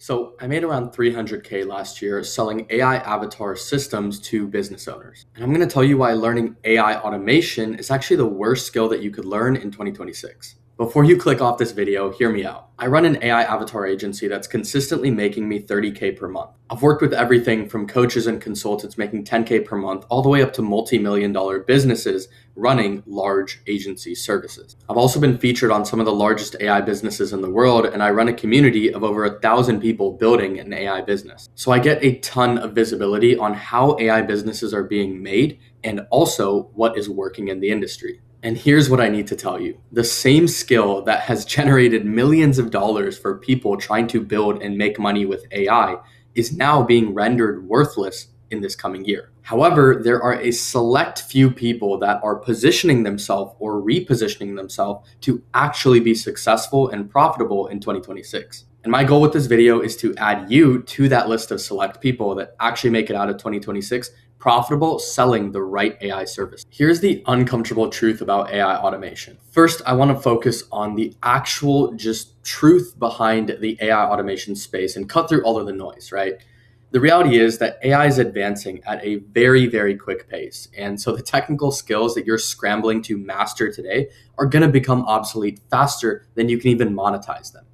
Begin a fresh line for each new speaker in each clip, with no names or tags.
So I made around 300K last year selling AI avatar systems to business owners. And I'm going to tell you why learning AI automation is actually the worst skill that you could learn in 2026. Before you click off this video, hear me out. I run an AI avatar agency that's consistently making me 30K per month. I've worked with everything from coaches and consultants making 10K per month all the way up to multi-million dollar businesses running large agency services. I've also been featured on some of the largest AI businesses in the world, and I run a community of over 1,000 people building an AI business. So I get a ton of visibility on how AI businesses are being made and also what is working in the industry. And here's what I need to tell you. The same skill that has generated millions of dollars for people trying to build and make money with AI is now being rendered worthless in this coming year. However, there are a select few people that are positioning themselves or repositioning themselves to actually be successful and profitable in 2026. And my goal with this video is to add you to that list of select people that actually make it out of 2026 profitable selling the right AI service. Here's the uncomfortable truth about AI automation. First, I want to focus on the actual just truth behind the AI automation space and cut through all of the noise, right? The reality is that AI is advancing at a very, very quick pace. And so the technical skills that you're scrambling to master today are going to become obsolete faster than you can even monetize them.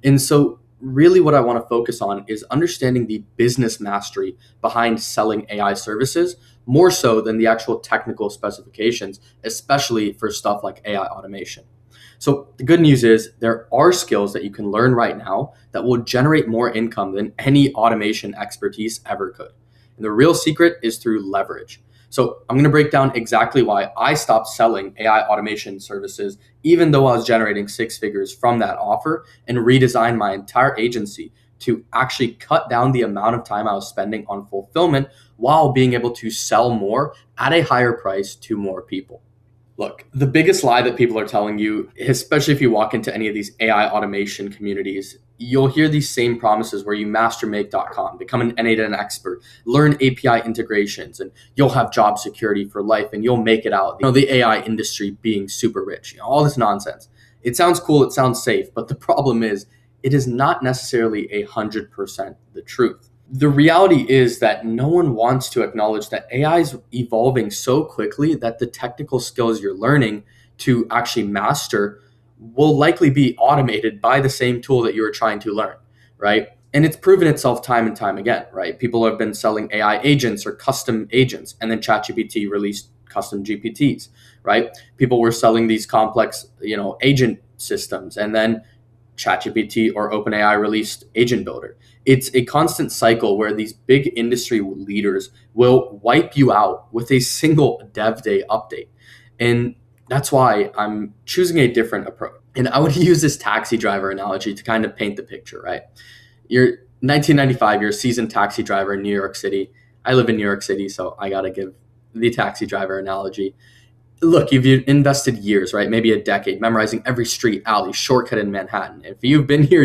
And so really what I want to focus on is understanding the business mastery behind selling AI services more so than the actual technical specifications, especially for stuff like AI automation. So the good news is there are skills that you can learn right now that will generate more income than any automation expertise ever could. And the real secret is through leverage. So I'm going to break down exactly why I stopped selling AI automation services, even though I was generating six figures from that offer, and redesign my entire agency to actually cut down the amount of time I was spending on fulfillment while being able to sell more at a higher price to more people. Look, the biggest lie that people are telling you, especially if you walk into any of these AI automation communities, you'll hear these same promises where you mastermake.com, become an N8N expert, learn API integrations, and you'll have job security for life and you'll make it out. The AI industry being super rich, all this nonsense. It sounds cool, it sounds safe, but the problem is it is not necessarily 100% the truth. The reality is that no one wants to acknowledge that AI is evolving so quickly that the technical skills you're learning to actually master will likely be automated by the same tool that you were trying to learn, right? And it's proven itself time and time again, right? People have been selling AI agents or custom agents, and then ChatGPT released custom GPTs, right? People were selling these complex, agent systems, and then ChatGPT or OpenAI released Agent Builder. It's a constant cycle where these big industry leaders will wipe you out with a single dev day update. And that's why I'm choosing a different approach. And I would use this taxi driver analogy to kind of paint the picture, right? You're 1995, you're a seasoned taxi driver in New York City. I live in New York City, so I got to give the taxi driver analogy. Look, you've invested years, right? Maybe a decade memorizing every street, alley, shortcut in Manhattan. If you've been here,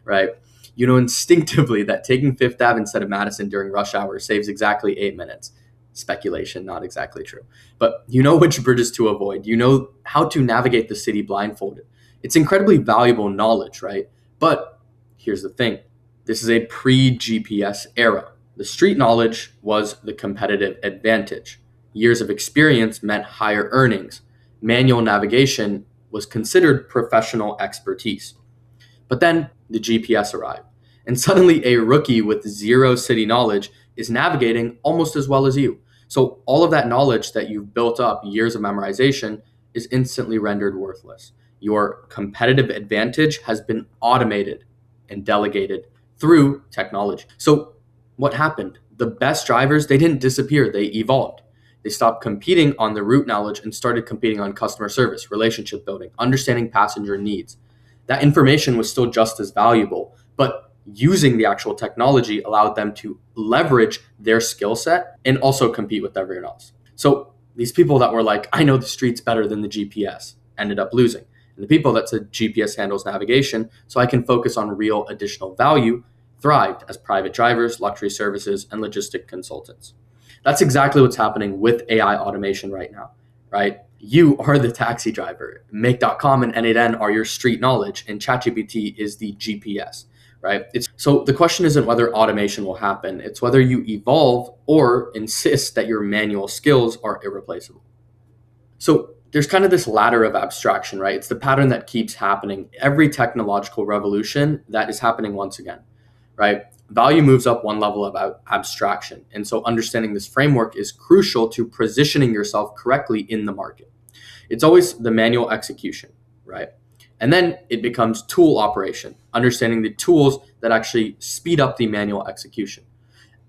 right? You know instinctively that taking Fifth Ave instead of Madison during rush hour saves exactly 8 minutes. Speculation, not exactly true. But you know which bridges to avoid. You know how to navigate the city blindfolded. It's incredibly valuable knowledge, right? But here's the thing. This is a pre-GPS era. The street knowledge was the competitive advantage. Years of experience meant higher earnings. Manual navigation was considered professional expertise. But then the GPS arrived, and suddenly a rookie with zero city knowledge is navigating almost as well as you. So all of that knowledge that you've built up, years of memorization, is instantly rendered worthless. Your competitive advantage has been automated and delegated through technology. So what happened? The best drivers, they didn't disappear, they evolved. They stopped competing on the route knowledge and started competing on customer service, relationship building, understanding passenger needs. That information was still just as valuable, but using the actual technology allowed them to leverage their skill set and also compete with everyone else. So these people that were like, I know the streets better than the GPS, ended up losing. And the people that said GPS handles navigation, so I can focus on real additional value, thrived as private drivers, luxury services, and logistic consultants. That's exactly what's happening with AI automation right now, right? You are the taxi driver. Make.com and N8N are your street knowledge, and ChatGPT is the GPS, right? So the question isn't whether automation will happen, it's whether you evolve or insist that your manual skills are irreplaceable. So there's kind of this ladder of abstraction, right? It's the pattern that keeps happening. Every technological revolution that is happening once again, right? Value moves up one level of abstraction. And so understanding this framework is crucial to positioning yourself correctly in the market. It's always the manual execution, right? And then it becomes tool operation, understanding the tools that actually speed up the manual execution.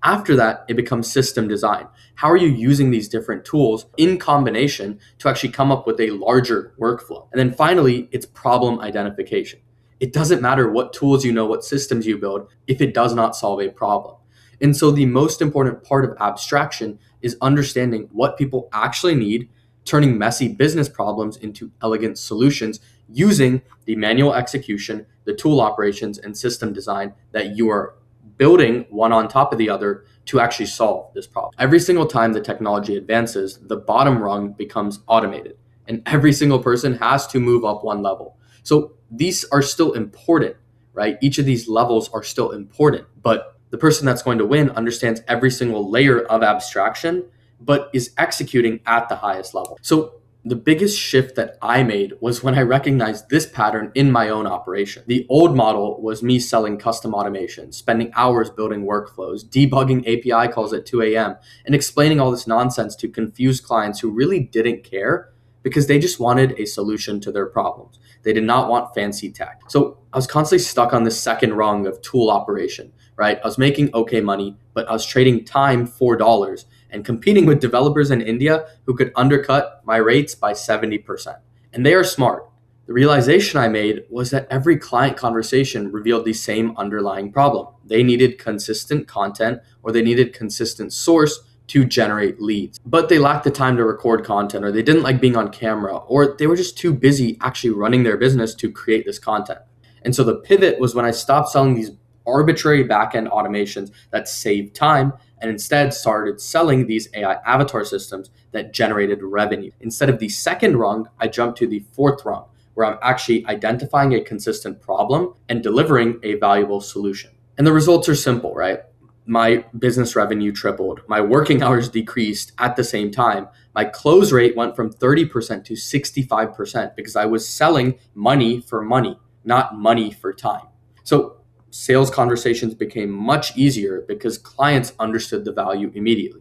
After that, it becomes system design. How are you using these different tools in combination to actually come up with a larger workflow? And then finally, it's problem identification. It doesn't matter what tools you know, what systems you build, if it does not solve a problem. And so the most important part of abstraction is understanding what people actually need, turning messy business problems into elegant solutions using the manual execution, the tool operations, and system design that you are building one on top of the other to actually solve this problem. Every single time the technology advances, the bottom rung becomes automated, and every single person has to move up one level. So these are still important, right? Each of these levels are still important, but the person that's going to win understands every single layer of abstraction, but is executing at the highest level. So the biggest shift that I made was when I recognized this pattern in my own operation. The old model was me selling custom automation, spending hours building workflows, debugging API calls at 2 a.m., and explaining all this nonsense to confused clients who really didn't care because they just wanted a solution to their problems. They did not want fancy tech. So I was constantly stuck on the second rung of tool operation, right? I was making okay money, but I was trading time for dollars and competing with developers in India who could undercut my rates by 70%. And they are smart. The realization I made was that every client conversation revealed the same underlying problem. They needed consistent content, or they needed consistent source to generate leads. But they lacked the time to record content, or they didn't like being on camera, or they were just too busy actually running their business to create this content. And so the pivot was when I stopped selling these arbitrary backend automations that saved time and instead started selling these AI avatar systems that generated revenue. Instead of the second rung, I jumped to the fourth rung, where I'm actually identifying a consistent problem and delivering a valuable solution. And the results are simple, right? My business revenue tripled. My working hours decreased at the same time. My close rate went from 30% to 65% because I was selling money for money, not money for time. So sales conversations became much easier because clients understood the value immediately.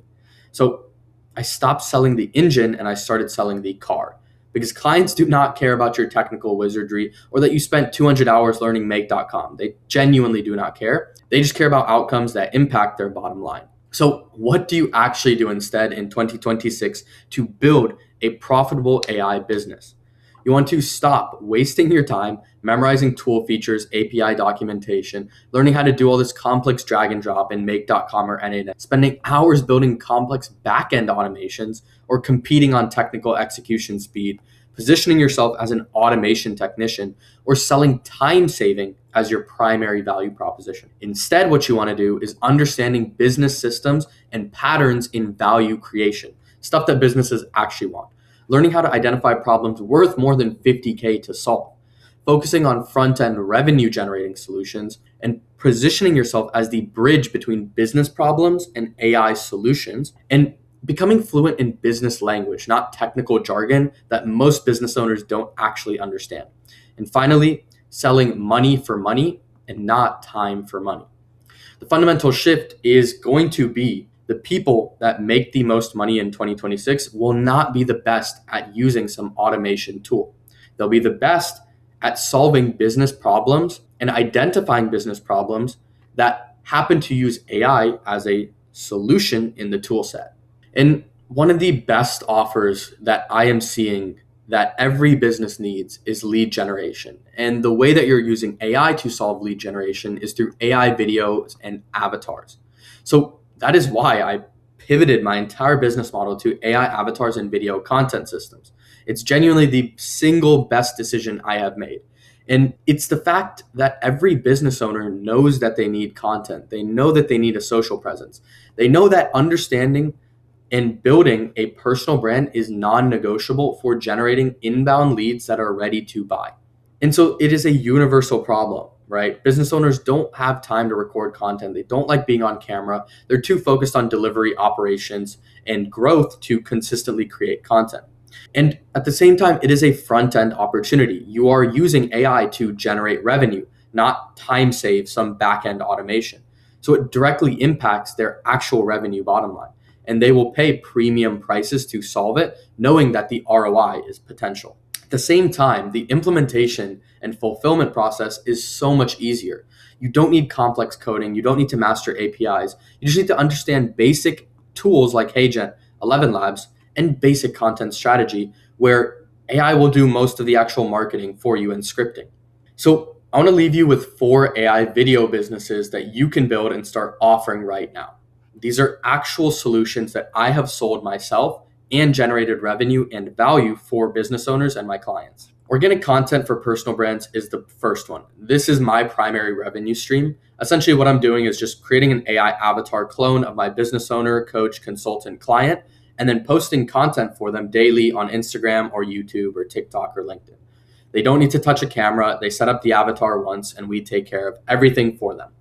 So I stopped selling the engine and I started selling the car, because clients do not care about your technical wizardry or that you spent 200 hours learning make.com. They genuinely do not care. They just care about outcomes that impact their bottom line. So what do you actually do instead in 2026 to build a profitable AI business? You want to stop wasting your time memorizing tool features, API documentation, learning how to do all this complex drag and drop in make.com or NANet, spending hours building complex backend automations, or competing on technical execution speed, positioning yourself as an automation technician, or selling time saving as your primary value proposition. Instead, what you want to do is understanding business systems and patterns in value creation, stuff that businesses actually want. Learning how to identify problems worth more than 50K to solve, focusing on front-end revenue generating solutions, and positioning yourself as the bridge between business problems and AI solutions, and becoming fluent in business language, not technical jargon that most business owners don't actually understand. And finally, selling money for money and not time for money. The fundamental shift is going to be the people that make the most money in 2026 will not be the best at using some automation tool. They'll be the best at solving business problems and identifying business problems that happen to use AI as a solution in the tool set. And one of the best offers that I am seeing that every business needs is lead generation. And the way that you're using AI to solve lead generation is through AI videos and avatars. So that is why I pivoted my entire business model to AI avatars and video content systems. It's genuinely the single best decision I have made. And it's the fact that every business owner knows that they need content. They know that they need a social presence. They know that understanding and building a personal brand is non-negotiable for generating inbound leads that are ready to buy. And so it is a universal problem. right? Business owners don't have time to record content. They don't like being on camera. They're too focused on delivery operations and growth to consistently create content. And at the same time, it is a front end opportunity. You are using AI to generate revenue, not time save some back end automation. So it directly impacts their actual revenue bottom line. And they will pay premium prices to solve it, knowing that the ROI is potential. At the same time, the implementation and fulfillment process is so much easier. You don't need complex coding. You don't need to master APIs. You just need to understand basic tools like HeyGen, 11 Labs, and basic content strategy, where AI will do most of the actual marketing for you and scripting. So I want to leave you with 4 AI video businesses that you can build and start offering right now. These are actual solutions that I have sold myself and generated revenue and value for business owners and my clients. Organic content for personal brands is the first one. This is my primary revenue stream. Essentially, what I'm doing is just creating an AI avatar clone of my business owner, coach, consultant, client, and then posting content for them daily on Instagram or YouTube or TikTok or LinkedIn. They don't need to touch a camera. They set up the avatar once and we take care of everything for them.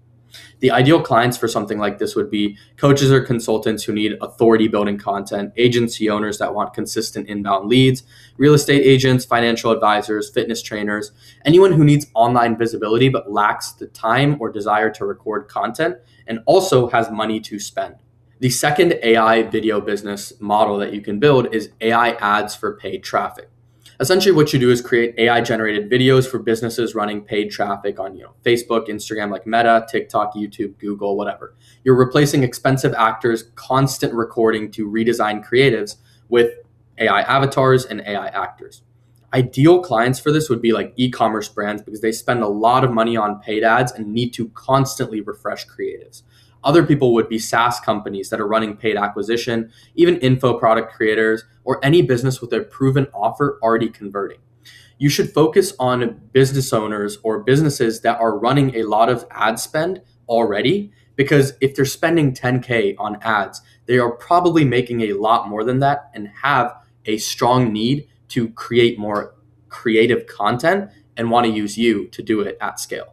The ideal clients for something like this would be coaches or consultants who need authority building content, agency owners that want consistent inbound leads, real estate agents, financial advisors, fitness trainers, anyone who needs online visibility but lacks the time or desire to record content and also has money to spend. The second AI video business model that you can build is AI ads for paid traffic. Essentially, what you do is create AI-generated videos for businesses running paid traffic on Facebook, Instagram, like Meta, TikTok, YouTube, Google, whatever. You're replacing expensive actors' constant recording to redesign creatives with AI avatars and AI actors. Ideal clients for this would be like e-commerce brands because they spend a lot of money on paid ads and need to constantly refresh creatives. Other people would be SaaS companies that are running paid acquisition, even info product creators, or any business with a proven offer already converting. You should focus on business owners or businesses that are running a lot of ad spend already, because if they're spending 10K on ads, they are probably making a lot more than that and have a strong need to create more creative content and want to use you to do it at scale.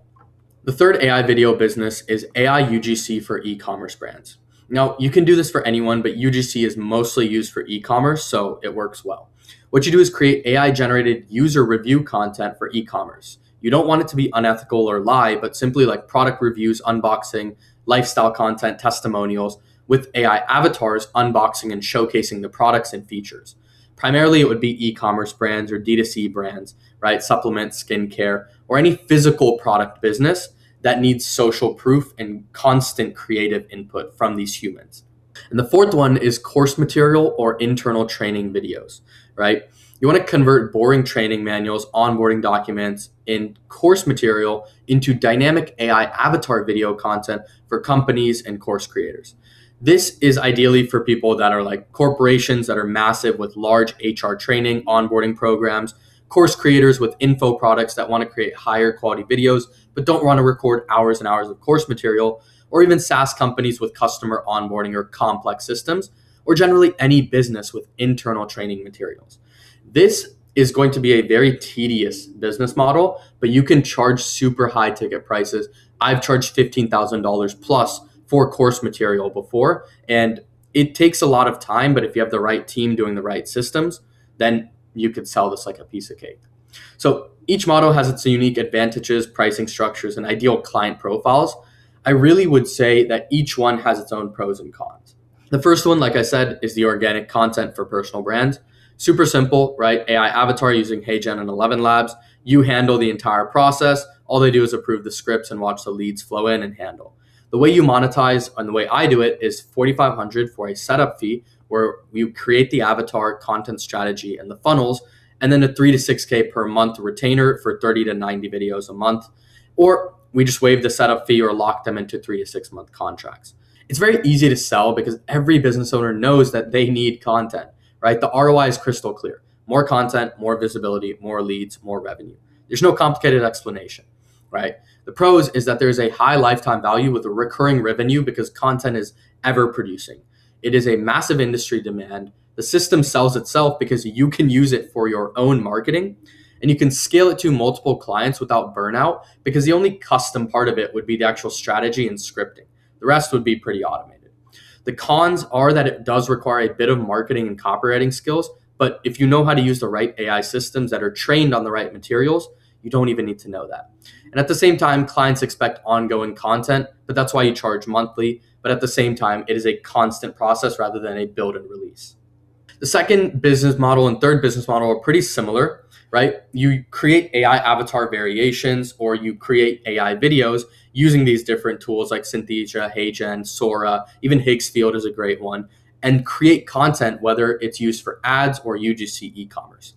The third AI video business is AI UGC for e-commerce brands. Now, you can do this for anyone, but UGC is mostly used for e-commerce, so it works well. What you do is create AI-generated user review content for e-commerce. You don't want it to be unethical or lie, but simply like product reviews, unboxing, lifestyle content, testimonials, with AI avatars unboxing and showcasing the products and features. Primarily, it would be e-commerce brands or D2C brands, right? Supplements, skincare, or any physical product business that needs social proof and constant creative input from these humans. And the fourth one is course material or internal training videos, right? You want to convert boring training manuals, onboarding documents, in course material into dynamic AI avatar video content for companies and course creators. This is ideally for people that are like corporations that are massive with large HR training, onboarding programs, course creators with info products that want to create higher quality videos, but don't want to record hours and hours of course material, or even SaaS companies with customer onboarding or complex systems, or generally any business with internal training materials. This is going to be a very tedious business model, but you can charge super high ticket prices. I've charged $15,000 plus for course material before, and it takes a lot of time, but if you have the right team doing the right systems, then you could sell this like a piece of cake. So each model has its unique advantages, pricing structures, and ideal client profiles. I really would say that each one has its own pros and cons. The first one, like I said, is the organic content for personal brands. Super simple, right? AI avatar using HeyGen and 11 Labs. You handle the entire process. All they do is approve the scripts and watch the leads flow in and handle. The way you monetize and the way I do it is $4,500 for a setup fee where we create the avatar, content strategy, and the funnels, and then a 3 to 6K per month retainer for 30 to 90 videos a month. Or we just waive the setup fee or lock them into 3 to 6 month contracts. It's very easy to sell because every business owner knows that they need content, right? The ROI is crystal clear. More content, more visibility, more leads, more revenue. There's no complicated explanation, right? The pros is that there's a high lifetime value with a recurring revenue because content is ever producing. It is a massive industry demand. The system sells itself because you can use it for your own marketing. And you can scale it to multiple clients without burnout because the only custom part of it would be the actual strategy and scripting. The rest would be pretty automated. The cons are that it does require a bit of marketing and copywriting skills, but if you know how to use the right AI systems that are trained on the right materials, you don't even need to know that. And at the same time, clients expect ongoing content, but that's why you charge monthly. But at the same time, it is a constant process rather than a build and release. The second business model and third business model are pretty similar, right? You create AI avatar variations or you create AI videos using these different tools like Synthesia, HeyGen, Sora, even Higgsfield is a great one, and create content, whether it's used for ads or UGC e-commerce.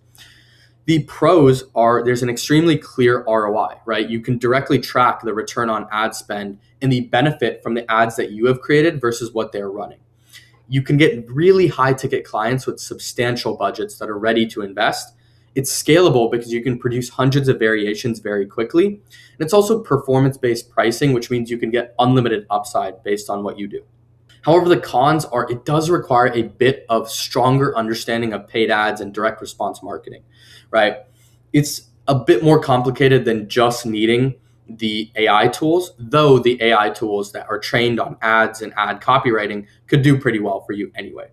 The pros are there's an extremely clear ROI, right? You can directly track the return on ad spend and the benefit from the ads that you have created versus what they're running. You can get really high ticket clients with substantial budgets that are ready to invest. It's scalable because you can produce hundreds of variations very quickly. And it's also performance-based pricing, which means you can get unlimited upside based on what you do. However, the cons are it does require a bit of stronger understanding of paid ads and direct response marketing, right? It's a bit more complicated than just needing the AI tools, though the AI tools that are trained on ads and ad copywriting could do pretty well for you anyway.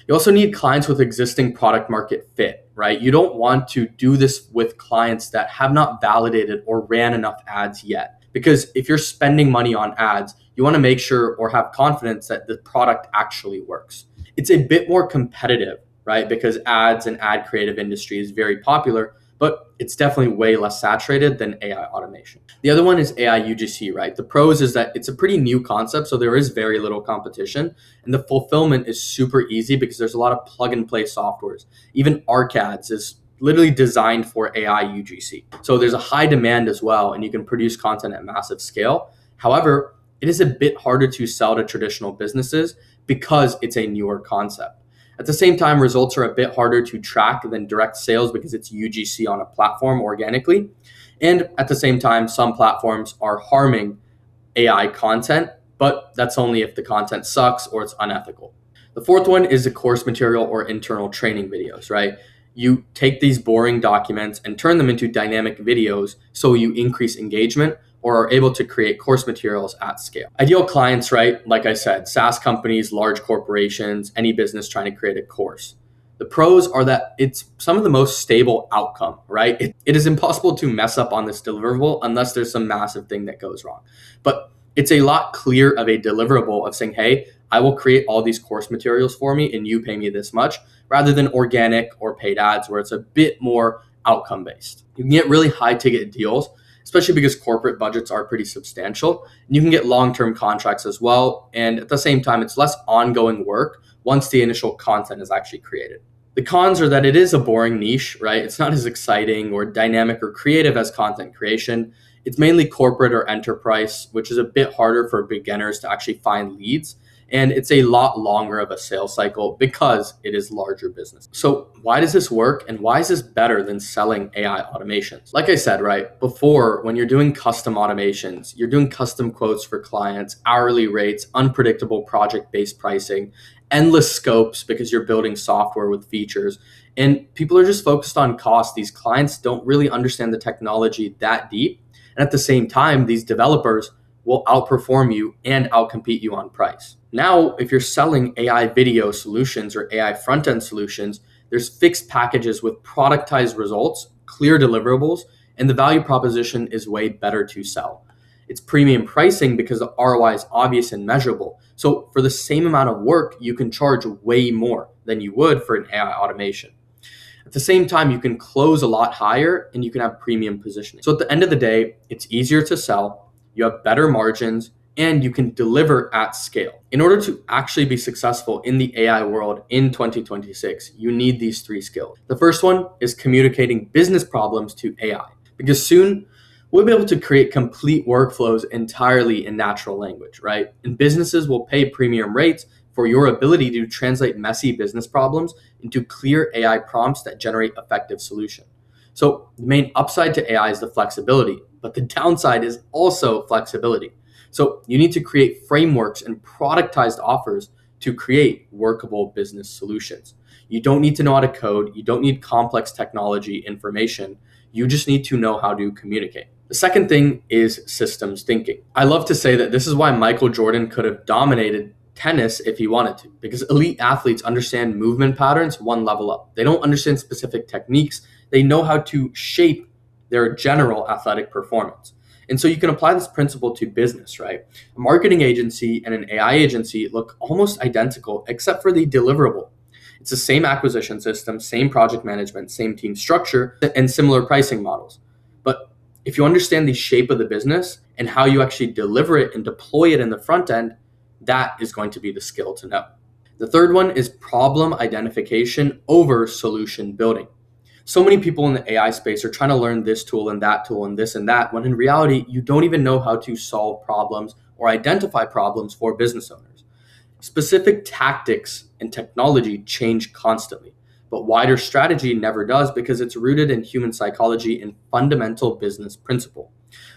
You also need clients with existing product market fit, right? You don't want to do this with clients that have not validated or ran enough ads yet. Because if you're spending money on ads, you want to make sure or have confidence that the product actually works. It's a bit more competitive, right? Because ads and ad creative industry is very popular, but it's definitely way less saturated than AI automation. The other one is AI UGC, right? The pros is that it's a pretty new concept, so there is very little competition, and the fulfillment is super easy because there's a lot of plug and play softwares. Even ArcAds is literally designed for AI UGC. So there's a high demand as well, and you can produce content at massive scale. However, it is a bit harder to sell to traditional businesses because it's a newer concept. At the same time, results are a bit harder to track than direct sales because it's UGC on a platform organically. And at the same time, some platforms are harming AI content, but that's only if the content sucks or it's unethical. The fourth one is the course material or internal training videos, right? You take these boring documents and turn them into dynamic videos so you increase engagement or are able to create course materials at scale. Ideal clients, right? Like I said, SaaS companies, large corporations, any business trying to create a course. The pros are that it's some of the most stable outcome, right? It is impossible to mess up on this deliverable unless there's some massive thing that goes wrong. But it's a lot clear of a deliverable of saying, hey, I will create all these course materials for me and you pay me this much, rather than organic or paid ads where it's a bit more outcome based. You can get really high ticket deals, especially because corporate budgets are pretty substantial. And you can get long-term contracts as well. And at the same time, it's less ongoing work once the initial content is actually created. The cons are that it is a boring niche, right? It's not as exciting or dynamic or creative as content creation. It's mainly corporate or enterprise, which is a bit harder for beginners to actually find leads. And it's a lot longer of a sales cycle because it is larger business. So why does this work and why is this better than selling AI automations? Like I said, right, before when you're doing custom automations, you're doing custom quotes for clients, hourly rates, unpredictable project-based pricing, endless scopes because you're building software with features. And people are just focused on cost. These clients don't really understand the technology that deep. And at the same time, these developers will outperform you and outcompete you on price. Now, if you're selling AI video solutions or AI front-end solutions, there's fixed packages with productized results, clear deliverables, and the value proposition is way better to sell. It's premium pricing because the ROI is obvious and measurable. So for the same amount of work, you can charge way more than you would for an AI automation. At the same time, you can close a lot higher and you can have premium positioning. So at the end of the day, it's easier to sell, you have better margins, and you can deliver at scale. In order to actually be successful in the AI world in 2026, you need these three skills. The first one is communicating business problems to AI, because soon we'll be able to create complete workflows entirely in natural language, right? And businesses will pay premium rates for your ability to translate messy business problems into clear AI prompts that generate effective solutions. So the main upside to AI is the flexibility, but the downside is also flexibility. So you need to create frameworks and productized offers to create workable business solutions. You don't need to know how to code. You don't need complex technology information. You just need to know how to communicate. The second thing is systems thinking. I love to say that this is why Michael Jordan could have dominated tennis if he wanted to, because elite athletes understand movement patterns one level up. They don't understand specific techniques. They know how to shape their general athletic performance. And so you can apply this principle to business, right? A marketing agency and an AI agency look almost identical except for the deliverable. It's the same acquisition system, same project management, same team structure, and similar pricing models. But if you understand the shape of the business and how you actually deliver it and deploy it in the front end, that is going to be the skill to know. The third one is problem identification over solution building. So many people in the AI space are trying to learn this tool and that tool and this and that, when in reality, you don't even know how to solve problems or identify problems for business owners. Specific tactics and technology change constantly, but wider strategy never does because it's rooted in human psychology and fundamental business principle.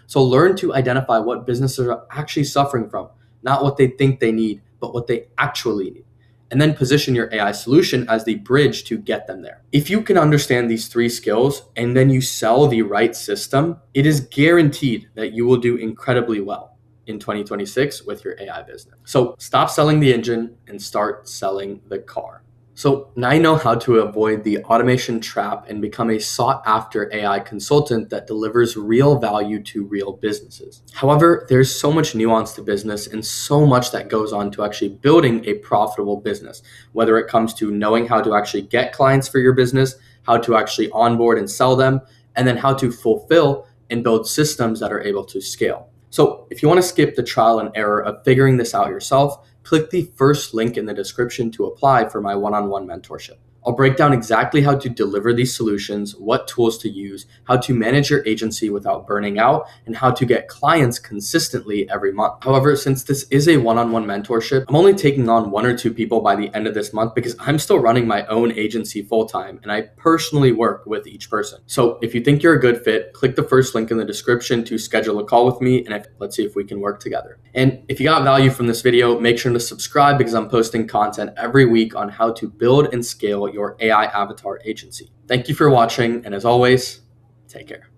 So learn to identify what businesses are actually suffering from, not what they think they need, but what they actually need. And then position your AI solution as the bridge to get them there. If you can understand these three skills and then you sell the right system, it is guaranteed that you will do incredibly well in 2026 with your AI business. So stop selling the engine and start selling the car. So now you know how to avoid the automation trap and become a sought after AI consultant that delivers real value to real businesses. However, there's so much nuance to business and so much that goes on to actually building a profitable business, whether it comes to knowing how to actually get clients for your business, how to actually onboard and sell them, and then how to fulfill and build systems that are able to scale. So if you want to skip the trial and error of figuring this out yourself, click the first link in the description to apply for my one-on-one mentorship. I'll break down exactly how to deliver these solutions, what tools to use, how to manage your agency without burning out, and how to get clients consistently every month. However, since this is a one-on-one mentorship, I'm only taking on 1 or 2 people by the end of this month because I'm still running my own agency full-time and I personally work with each person. So if you think you're a good fit, click the first link in the description to schedule a call with me and let's see if we can work together. And if you got value from this video, make sure to subscribe because I'm posting content every week on how to build and scale your AI avatar agency. Thank you for watching, and as always, take care.